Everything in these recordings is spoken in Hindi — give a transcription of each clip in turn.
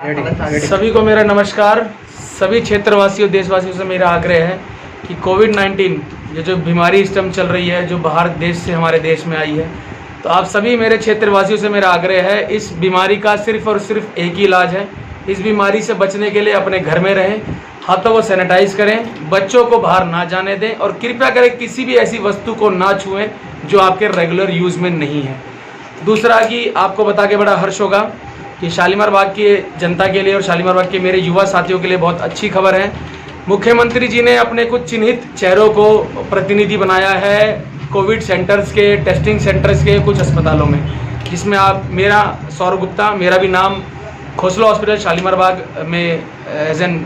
सभी को मेरा नमस्कार। सभी क्षेत्रवासियों देशवासियों से मेरा आग्रह है कि कोविड-19 ये जो बीमारी इस टाइम चल रही है, जो बाहर देश से हमारे देश में आई है, तो आप सभी मेरे क्षेत्रवासियों से मेरा आग्रह है, इस बीमारी का सिर्फ और सिर्फ एक ही इलाज है। इस बीमारी से बचने के लिए अपने घर में रहें, हाथों को सैनिटाइज करें, बच्चों को बाहर ना जाने दें और कृपया करें किसी भी ऐसी वस्तु को ना छुएं जो आपके रेगुलर यूज़ में नहीं है। दूसरा कि आपको बता के बड़ा हर्ष होगा कि शालीमार बाग की जनता के लिए और शालीमार बाग के मेरे युवा साथियों के लिए बहुत अच्छी खबर है। मुख्यमंत्री जी ने अपने कुछ चिन्हित चेहरों को प्रतिनिधि बनाया है कोविड सेंटर्स के, टेस्टिंग सेंटर्स के कुछ अस्पतालों में, जिसमें आप मेरा सौरभ गुप्ता, मेरा भी नाम खोसला हॉस्पिटल शालीमार बाग में एज एन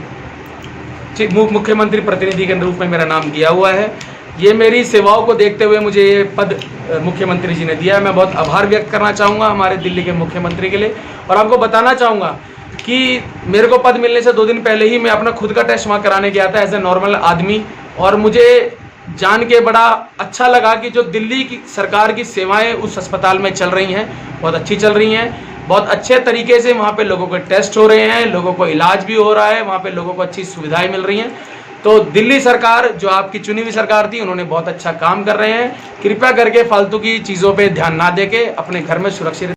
मुख्यमंत्री प्रतिनिधि के रूप में मेरा नाम दिया हुआ है। ये मेरी सेवाओं को देखते हुए मुझे ये पद मुख्यमंत्री जी ने दिया है। मैं बहुत आभार व्यक्त करना चाहूँगा हमारे दिल्ली के मुख्यमंत्री के लिए और आपको बताना चाहूँगा कि मेरे को पद मिलने से 2 दिन पहले ही मैं अपना खुद का टेस्ट वहाँ कराने गया था एज ए नॉर्मल आदमी, और मुझे जान के बड़ा अच्छा लगा कि जो दिल्ली की सरकार की सेवाएं उस अस्पताल में चल रही हैं, बहुत अच्छी चल रही हैं। बहुत अच्छे तरीके से वहाँ पे लोगों के टेस्ट हो रहे हैं, लोगों को इलाज भी हो रहा है, वहाँ पे लोगों को अच्छी सुविधाएं मिल रही हैं। तो दिल्ली सरकार जो आपकी चुनी हुई सरकार थी, उन्होंने बहुत अच्छा काम कर रहे हैं। कृपया करके फालतू की चीज़ों पे ध्यान ना देके अपने घर में सुरक्षित